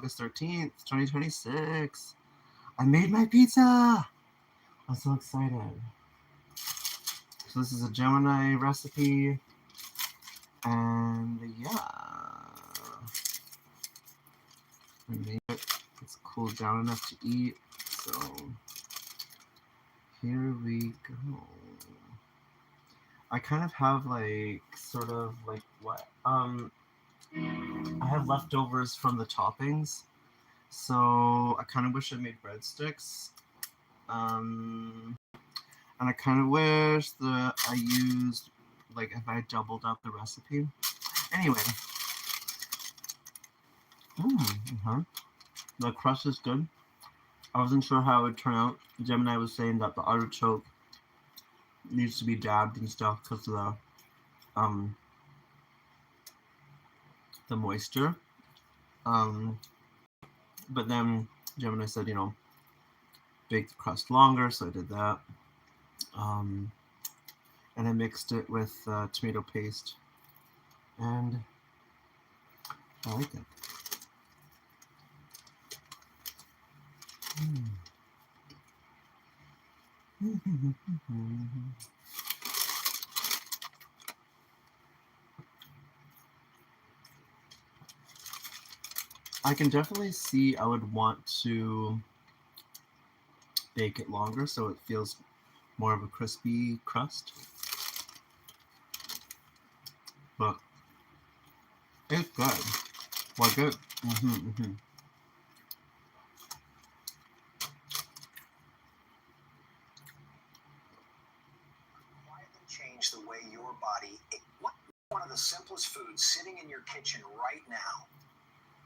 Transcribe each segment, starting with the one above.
August 13th, 2026. I made my pizza! I'm so excited. So this is a Gemini recipe. And yeah. I made it. It's cooled down enough to eat. So here we go. I kind of have like sort of like what I have leftovers from the toppings, so I kind of wish I made breadsticks, and I kind of wish that I used like if I doubled up the recipe. Anyway, the crust is good. I wasn't sure how it would turn out. Gemini was saying that the artichoke needs to be dabbed and stuff because of the moisture. But then Gemini said, bake the crust longer, so I did that. And I mixed it with tomato paste, and I like it. I can definitely see I would want to bake it longer so it feels more of a crispy crust. But it's good. Well, good. Quietly change the way your body ate. One of the simplest foods sitting in your kitchen right now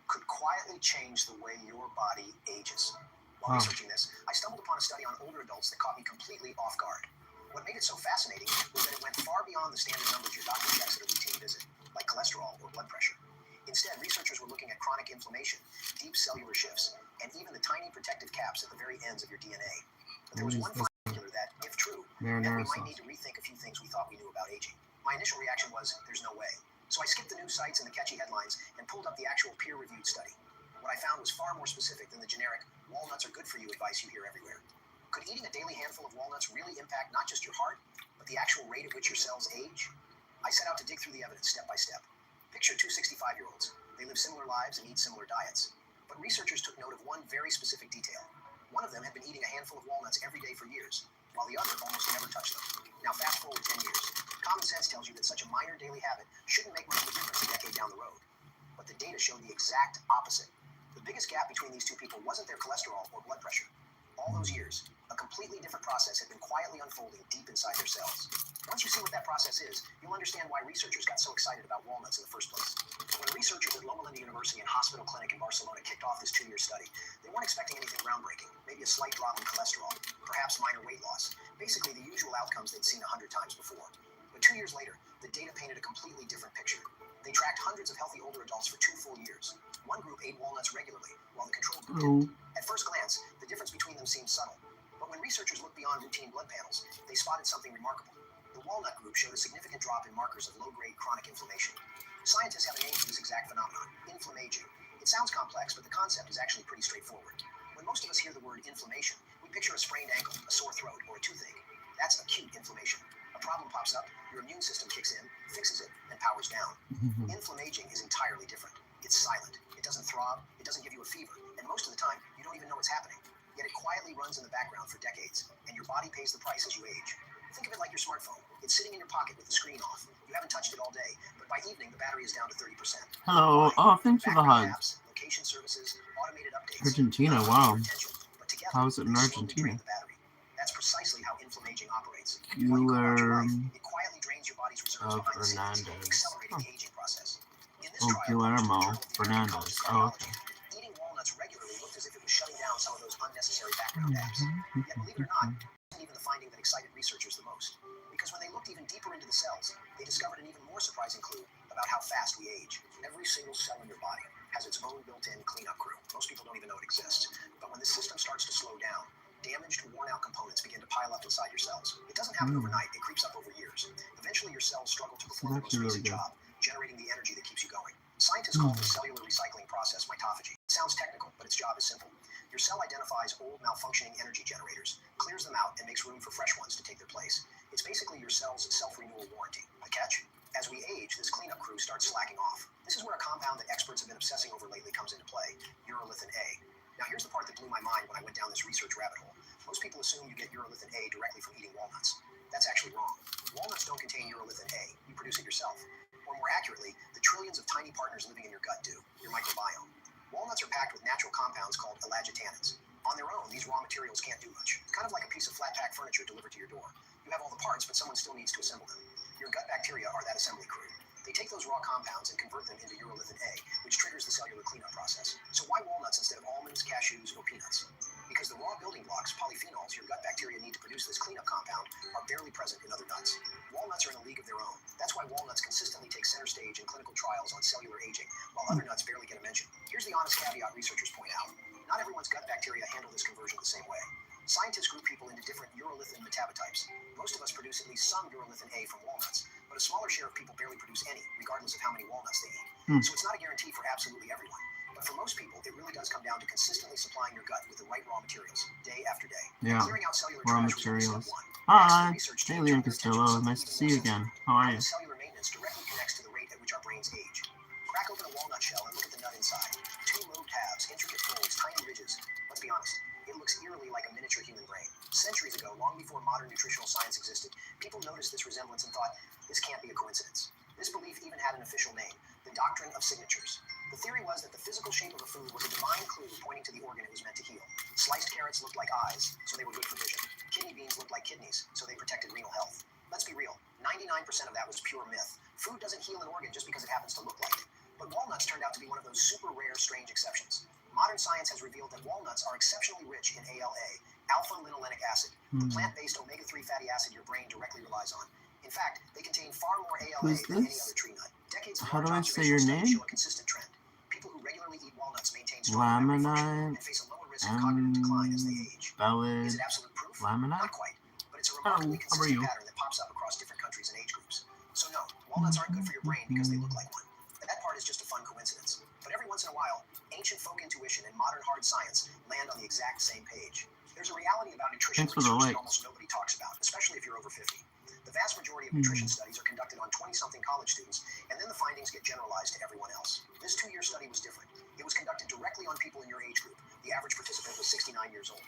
could quietly change the way your body ages. While researching this, I stumbled upon a study on older adults that caught me completely off guard. What made it so fascinating was that it went far beyond the standard numbers your doctor checks at a routine visit, like cholesterol or blood pressure. Instead, researchers were looking at chronic inflammation, deep cellular shifts, and even the tiny protective caps at the very ends of your DNA. But there was one particular that, if true, meant we might need to rethink a few things we thought we knew about aging. My initial reaction was, there's no way. So I skipped the news sites and the catchy headlines and pulled up the actual peer-reviewed study. What I found was far more specific than the generic walnuts are good for you advice you hear everywhere. Could eating a daily handful of walnuts really impact not just your heart, but the actual rate at which your cells age? I set out to dig through the evidence step by step. Picture two 65-year-olds. They live similar lives and eat similar diets. But researchers took note of one very specific detail. One of them had been eating a handful of walnuts every day for years, while the other almost never touched them. Now fast forward 10 years. Common sense tells you that such a minor daily habit shouldn't make much of a difference a decade down the road. But the data showed the exact opposite. The biggest gap between these two people wasn't their cholesterol or blood pressure. All those years, a completely different process had been quietly unfolding deep inside their cells. Once you see what that process is, you'll understand why researchers got so excited about walnuts in the first place. When researchers at Loma Linda University and Hospital Clinic in Barcelona kicked off this 2-year study, they weren't expecting anything groundbreaking, maybe a slight drop in cholesterol, perhaps minor weight loss, basically the usual outcomes they'd seen 100 times before. But 2 years later, the data painted a completely different picture. They tracked hundreds of healthy older adults for 2 full years. One group ate walnuts regularly, while the control group didn't. At first glance, the difference between them seemed subtle. But when researchers looked beyond routine blood panels, they spotted something remarkable. The walnut group showed a significant drop in markers of low-grade chronic inflammation. Scientists have a name for this exact phenomenon, inflammaging. It sounds complex, but the concept is actually pretty straightforward. When most of us hear the word inflammation, we picture a sprained ankle, a sore throat, or a toothache. That's acute inflammation. A problem pops up, your immune system kicks in, fixes it, and powers down. Inflammaging is entirely different. It's silent. It doesn't throb. It doesn't give you a fever. And most of the time, you don't even know it's happening. Yet it quietly runs in the background for decades, and your body pays the price as you age. Think of it like your smartphone. It's sitting in your pocket with the screen off. You haven't touched it all day, but by evening, the battery is down to 30%. Hello. Oh, thanks for the hug. Apps, location services, automated updates. Argentina, wow. But together, How is it in they slowly Argentina? drain the battery. That's precisely how inflammaging operates. You While you go about your are life, it quietly drains your body's reserves of behind the scenes, Hernandez. accelerating the aging process. In this Oh, trial, Guillermo published in the Journal of the American Fernandez. College of Oh, Cardiology, okay. eating walnuts regularly looked as if it was shutting down some of those unnecessary background apps. Yet, believe it or not, it wasn't even the finding that excited researchers the most. Because when they looked even deeper into the cells, they discovered an even more surprising clue about how fast we age. Every single cell in your body has its own built-in cleanup crew. Most people don't even know it exists. But when the system starts to slow down, damaged, worn-out components begin to pile up inside your cells. It doesn't happen overnight. It creeps up over years. Eventually, your cells struggle to perform the most basic job, generating the energy that keeps you going. Scientists call this cellular recycling process mitophagy. It sounds technical, but its job is simple. Your cell identifies old malfunctioning energy generators, clears them out, and makes room for fresh ones to take their place. It's basically your cell's self-renewal warranty. The catch? As we age, this cleanup crew starts slacking off. This is where a compound that experts have been obsessing over lately comes into play, urolithin A. Now here's the part that blew my mind when I went down this research rabbit hole. Most people assume you get urolithin A directly from eating walnuts. That's actually wrong. Walnuts don't contain urolithin A. You produce it yourself. Or more accurately, the trillions of tiny partners living in your gut do, your microbiome. Walnuts are packed with natural compounds called elagitannins. On their own, these raw materials can't do much. It's kind of like a piece of flat-pack furniture delivered to your door. You have all the parts, but someone still needs to assemble them. Your gut bacteria are that assembly crew. They take those raw compounds and convert them into urolithin A, which triggers the cellular cleanup process. So why walnuts instead of almonds, cashews, or peanuts? Because the raw building blocks, polyphenols, your gut bacteria need to produce this cleanup compound are barely present in other nuts. Walnuts are in a league of their own. That's why walnuts consistently take center stage in clinical trials on cellular aging, while other nuts barely get a mention. Here's the honest caveat researchers point out. Not everyone's gut bacteria handle this conversion the same way. Scientists group people into different urolithin metabotypes. Most of us produce at least some urolithin A from walnuts, but a smaller share of people barely produce any, regardless of how many walnuts they eat. So it's not a guarantee for absolutely everyone. But for most people, it really does come down to consistently supplying your gut with the right raw materials, day after day. Yeah, clearing out cellular raw trash was only materials. step one. Hi, Next, the research hey team Liam turned their attention Costello, to something nice to even see you more again. sensitive. How are How you? the cellular maintenance directly connects to the rate at which our brains age. Crack open a walnut shell and look at the nut inside. Two lobed halves, intricate folds, tiny ridges. Let's be honest, it looks eerily like a miniature human brain. Centuries ago, long before modern nutritional science existed, people noticed this resemblance and thought, this can't be a coincidence. This belief even had an official name, the doctrine of signatures. The theory was that the physical shape of a food was a divine clue pointing to the organ it was meant to heal. Sliced carrots looked like eyes, so they were good for vision. Kidney beans looked like kidneys, so they protected renal health. Let's be real, 99% of that was pure myth. Food doesn't heal an organ just because it happens to look like it. But walnuts turned out to be one of those super rare, strange exceptions. Modern science has revealed that walnuts are exceptionally rich in ALA, alpha-linolenic acid, the plant-based omega-3 fatty acid your brain directly relies on. In fact, they contain far more ALA Who's than any this? other tree nut. Decades of How do I large say your observational studies name? show a consistent trend. People who regularly eat walnuts maintain stronger memory function Laminite, and face a lower risk of cognitive decline as they age. Is Ballad, it absolute proof? Laminite? Not quite, but it's a Hello, remarkably how are consistent you? pattern that pops up across different countries and age groups. So no, walnuts aren't good for your brain because they look like one. That part is just a fun coincidence. But every once in a while, ancient folk intuition and modern hard science land on the exact same page. There's a reality about nutrition Thanks for the research like. that almost nobody talks about, especially if you're over 50. The vast majority of nutrition studies are conducted on 20-something college students, and then the findings get generalized to everyone else. This 2-year study was different. It was conducted directly on people in your age group. The average participant was 69 years old.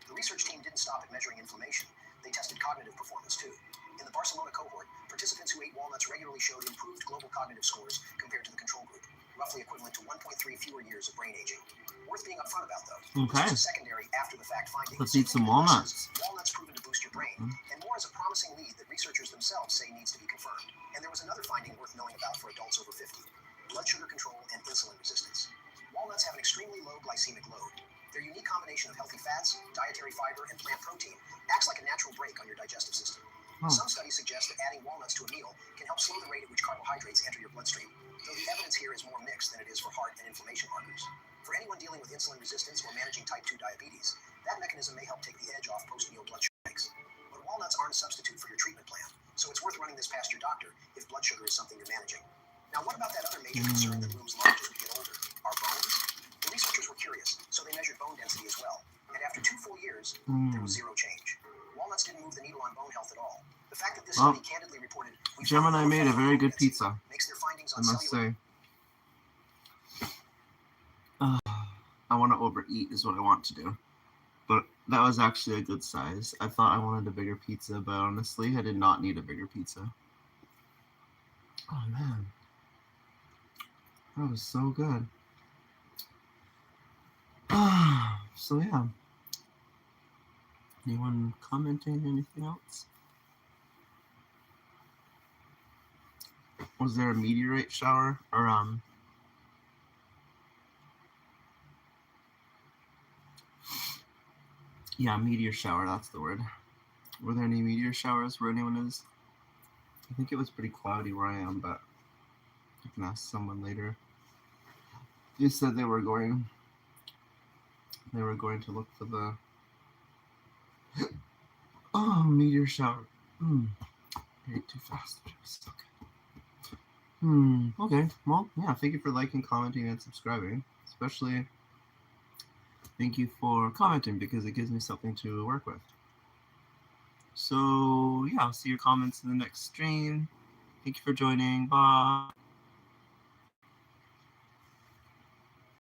The research team didn't stop at measuring inflammation. They tested cognitive performance too. In the Barcelona cohort, participants who ate walnuts regularly showed improved global cognitive scores compared to the control group, roughly equivalent to 1.3 fewer years of brain aging. Worth being upfront about, though. Okay. This is a secondary after-the-fact finding. Let's eat some walnuts. Walnuts proven to boost your brain, and more as a promising lead that researchers themselves say needs to be confirmed. And there was another finding worth knowing about for adults over 50: blood sugar control and insulin resistance. Walnuts have an extremely low glycemic load. Their unique combination of healthy fats, dietary fiber, and plant protein acts like a natural brake on your digestive system. Some studies suggest that adding walnuts to a meal can help slow the rate at which carbohydrates enter your bloodstream, though the evidence here is more mixed than it is for heart and inflammation markers. For anyone dealing with insulin resistance or managing type 2 diabetes, that mechanism may help take the edge off post-meal blood sugar spikes. But walnuts aren't a substitute for your treatment plan, so it's worth running this past your doctor if blood sugar is something you're managing. Now, what about that other major concern that looms large as we get older? Our bones? The researchers were curious, so they measured bone density as well. And after 2 full years, there was zero change. Walnuts didn't move the needle on bone health at all. The fact that this study candidly reported Gemini made a very good pizza, makes their findings I on must cellular say. I want to overeat is what I want to do. But that was actually a good size. I thought I wanted a bigger pizza, but honestly, I did not need a bigger pizza. Oh, man. That was so good. So, yeah. Anyone commenting anything else? Was there a meteorite shower? Or, yeah, meteor shower, that's the word. Were there any meteor showers where anyone is? I think it was pretty cloudy where I am, but I can ask someone later. You said they were going to look for the meteor shower. I ate too fast. It's okay. Okay. Well, yeah, thank you for liking, commenting, and subscribing. Especially Thank you for commenting because it gives me something to work with. So yeah, I'll see your comments in the next stream. Thank you for joining. Bye.